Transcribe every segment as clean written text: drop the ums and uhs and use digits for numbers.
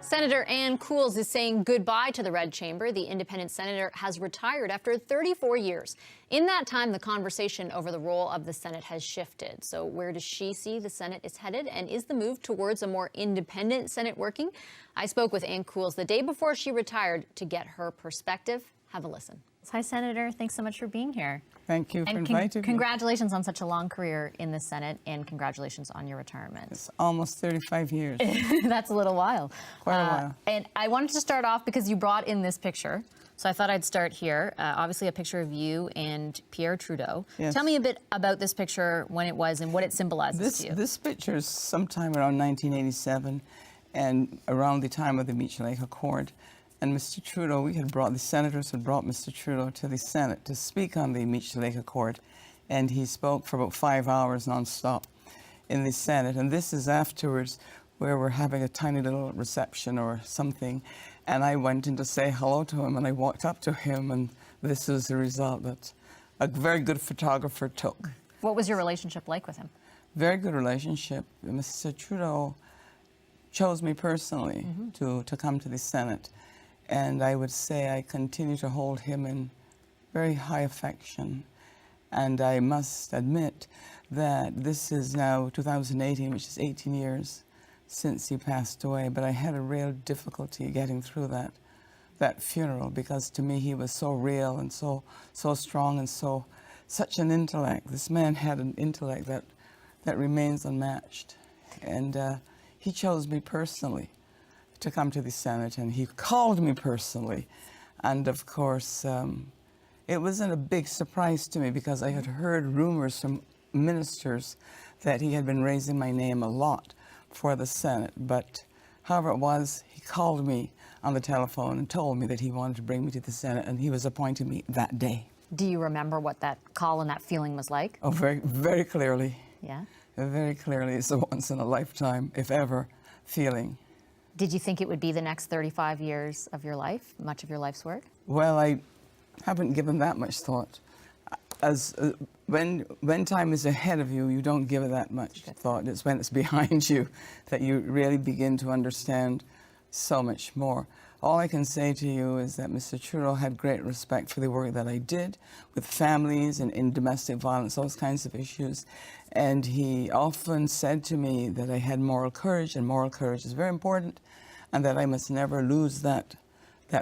Senator Ann Cools is saying goodbye to the Red Chamber. The independent senator has retired after 34 years. In that time, the conversation over the role of the Senate has shifted. So where does she see the Senate is headed? And is the move towards a more independent Senate working? I spoke with Ann Cools the day before she retired to get her perspective. Have a listen. Hi, Senator. Thanks so much for being here. Thank you for inviting me. Congratulations on such a long career in the Senate, and congratulations on your retirement. It's almost 35 years. That's a little while. Quite a while. And I wanted to start off because you brought in this picture. So I thought I'd start here. Obviously a picture of you and Pierre Trudeau. Yes. Tell me a bit about this picture, when it was, and what it symbolizes to you. This picture is sometime around 1987 and around the time of the Meech Lake Accord. And Mr. Trudeau, the senators had brought Mr. Trudeau to the Senate to speak on the Meech Lake Accord. And he spoke for about 5 hours nonstop in the Senate. And this is afterwards where we're having a tiny little reception or something. And I went in to say hello to him, and I walked up to him, and this is the result that a very good photographer took. What was your relationship like with him? Very good relationship. Mr. Trudeau chose me personally to come to the Senate. And I would say I continue to hold him in very high affection. And I must admit that this is now 2018, which is 18 years since he passed away. But I had a real difficulty getting through that funeral, because to me he was so real and so strong and such an intellect. This man had an intellect that remains unmatched. And he chose me personally to come to the Senate, and he called me personally. And of course, it wasn't a big surprise to me, because I had heard rumors from ministers that he had been raising my name a lot for the Senate. But however it was, he called me on the telephone and told me that he wanted to bring me to the Senate, and he was appointing me that day. Do you remember what that call and that feeling was like? Oh, very, very clearly. Yeah? Very clearly. It's a once in a lifetime, if ever, feeling. Did you think it would be the next 35 years of your life, much of your life's work? Well, I haven't given that much thought. When time is ahead of you, you don't give it that much thought. It's when it's behind you that you really begin to understand so much more. All I can say to you is that Mr. Trudeau had great respect for the work that I did with families and in domestic violence, those kinds of issues. And he often said to me that I had moral courage, and moral courage is very important, and that I must never lose that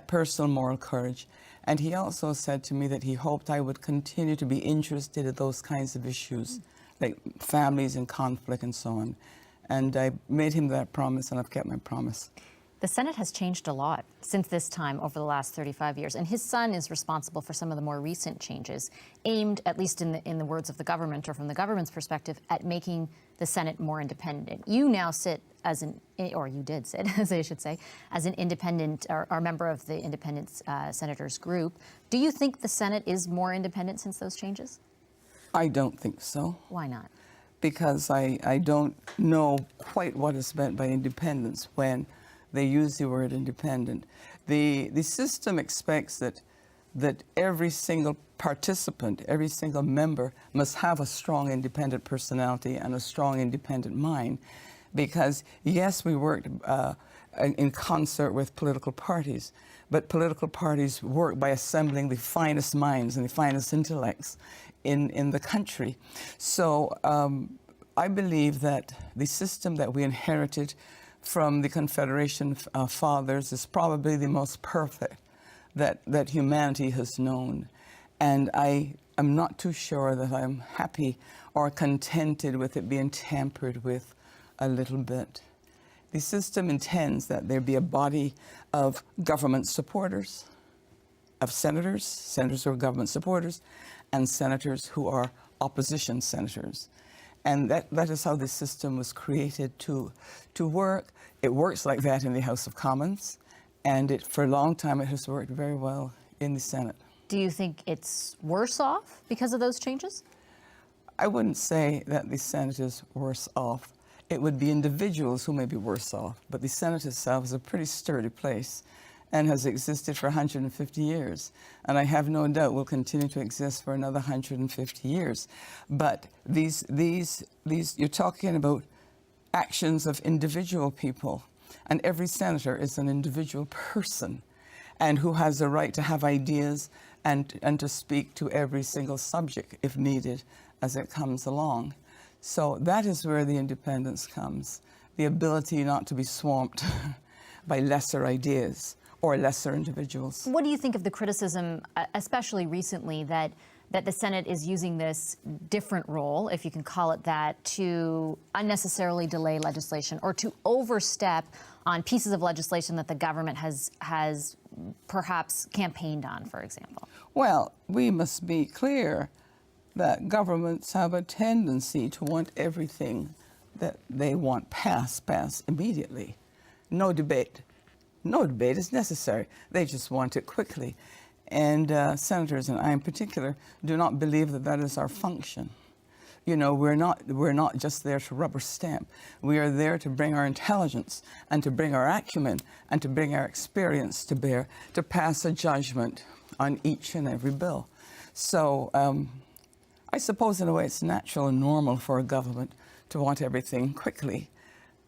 personal moral courage. And he also said to me that he hoped I would continue to be interested in those kinds of issues, like families and conflict and so on. And I made him that promise, and I've kept my promise. The Senate has changed a lot since this time over the last 35 years, and his son is responsible for some of the more recent changes, aimed, at least in the words of the government, or from the government's perspective, at making the Senate more independent. You now sit as or you did sit, as I should say, as an independent, or member of the independent senators group. Do you think the Senate is more independent since those changes? I don't think so. Why not? Because I don't know quite what is meant by independence when they use the word independent. The system expects that every single participant, every single member must have a strong independent personality and a strong independent mind. Because yes, we worked in concert with political parties, but political parties work by assembling the finest minds and the finest intellects in the country. So I believe that the system that we inherited from the Confederation Fathers is probably the most perfect that humanity has known. And I am not too sure that I'm happy or contented with it being tampered with a little bit. The system intends that there be a body of government supporters, of senators who are government supporters, and senators who are opposition senators. And that is how the system was created to work. It works like that in the House of Commons, and for a long time it has worked very well in the Senate. Do you think it's worse off because of those changes? I wouldn't say that the Senate is worse off. It would be individuals who may be worse off, but the Senate itself is a pretty sturdy place and has existed for 150 years. And I have no doubt will continue to exist for another 150 years. But these you're talking about actions of individual people. And every senator is an individual person and who has a right to have ideas and to speak to every single subject if needed as it comes along. So that is where the independence comes, the ability not to be swamped by lesser ideas or lesser individuals. What do you think of the criticism, especially recently, that the Senate is using this different role, if you can call it that, to unnecessarily delay legislation or to overstep on pieces of legislation that the government has perhaps campaigned on, for example? Well, we must be clear that governments have a tendency to want everything that they want passed immediately. No debate. No debate is necessary. They just want it quickly. And senators, and I in particular, do not believe that that is our function. You know, we're not just there to rubber stamp. We are there to bring our intelligence and to bring our acumen and to bring our experience to bear to pass a judgment on each and every bill. So I suppose in a way it's natural and normal for a government to want everything quickly.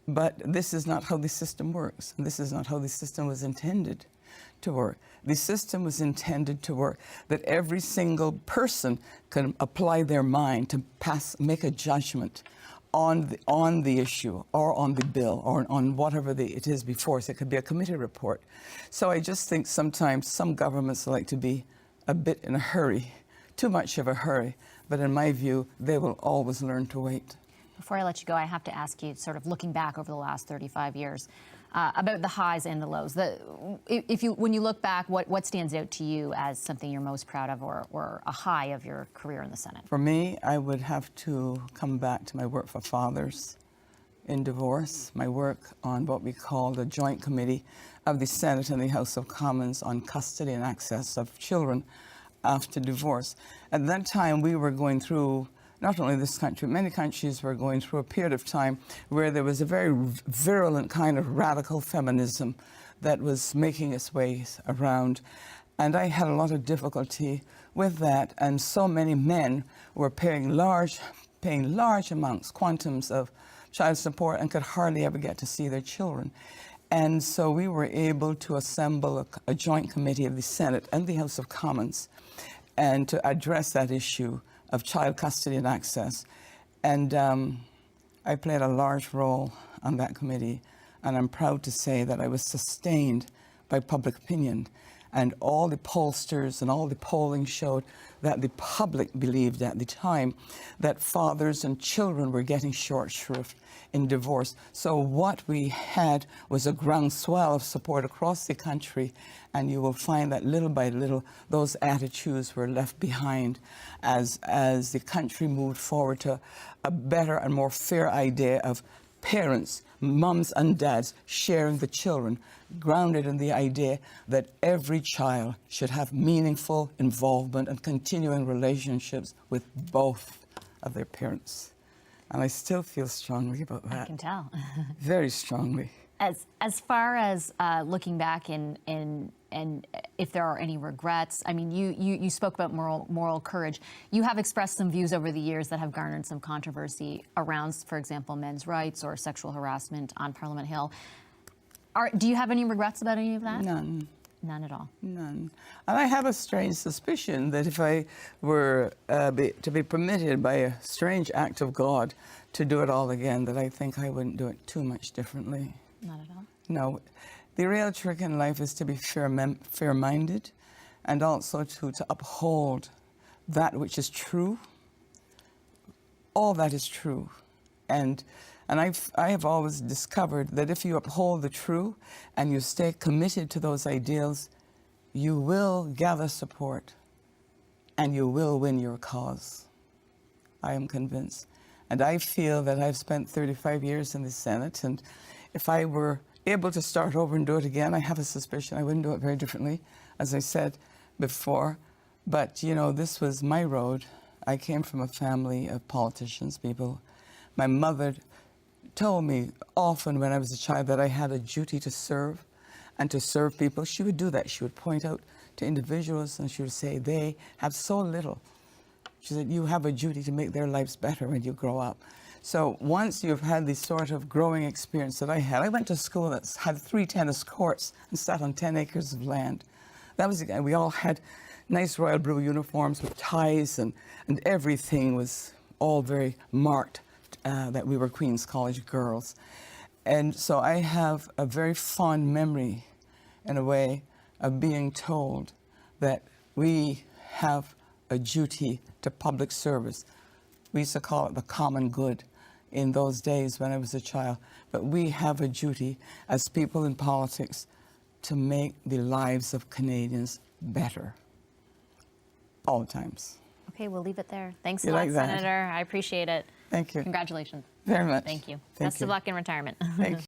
But this is not how the system works. This is not how the system was intended to work. The system was intended to work that every single person can apply their mind to make a judgment on the issue or on the bill or on whatever it is before us. It could be a committee report. So I just think sometimes some governments like to be a bit in a hurry, too much of a hurry. But in my view, they will always learn to wait. Before I let you go, I have to ask you, sort of looking back over the last 35 years, about the highs and the lows. When you look back, what stands out to you as something you're most proud of or a high of your career in the Senate? For me, I would have to come back to my work for fathers in divorce, my work on what we call the Joint Committee of the Senate and the House of Commons on custody and access of children after divorce. At that time, we were going through, not only this country, many countries were going through a period of time where there was a very virulent kind of radical feminism that was making its way around. And I had a lot of difficulty with that. And so many men were paying large amounts, quantums of child support and could hardly ever get to see their children. And so we were able to assemble a joint committee of the Senate and the House of Commons and to address that issue of child custody and access. And I played a large role on that committee, and I'm proud to say that I was sustained by public opinion. And all the pollsters and all the polling showed that the public believed at the time that fathers and children were getting short shrift in divorce. So what we had was a groundswell of support across the country, and you will find that little by little those attitudes were left behind as the country moved forward to a better and more fair idea of parents, mums and dads sharing the children, grounded in the idea that every child should have meaningful involvement and continuing relationships with both of their parents. And I still feel strongly about that. I can tell. Very strongly. As far as looking back and if there are any regrets, I mean, you spoke about moral courage. You have expressed some views over the years that have garnered some controversy around, for example, men's rights or sexual harassment on Parliament Hill. Do you have any regrets about any of that? None. None at all? None. And I have a strange suspicion that if I were to be permitted by a strange act of God to do it all again, that I think I wouldn't do it too much differently. Not at all? No. The real trick in life is to be fair-minded and also to uphold that which is true. All that is true. And I have always discovered that if you uphold the true and you stay committed to those ideals, you will gather support and you will win your cause. I am convinced. And I feel that I've spent 35 years in the Senate, and if I were able to start over and do it again, I have a suspicion I wouldn't do it very differently, as I said before. But, you know, this was my road. I came from a family of politicians, people. My mother told me often when I was a child that I had a duty to serve and to serve people. She would do that. She would point out to individuals and she would say, they have so little. She said, you have a duty to make their lives better when you grow up. So once you've had the sort of growing experience that I had, I went to school that had 3 tennis courts and sat on 10 acres of land. That was, we all had nice royal blue uniforms with ties, and everything was all very marked that we were Queen's College girls. And so I have a very fond memory, in a way, of being told that we have a duty to public service. We used to call it the common good in those days when I was a child. But we have a duty as people in politics to make the lives of Canadians better. All times. Okay, we'll leave it there. Thanks a You lot, like that? Senator. I appreciate it. Thank you. Congratulations. Very much. Thank you. Thank Best you. of luck in retirement. Thank you.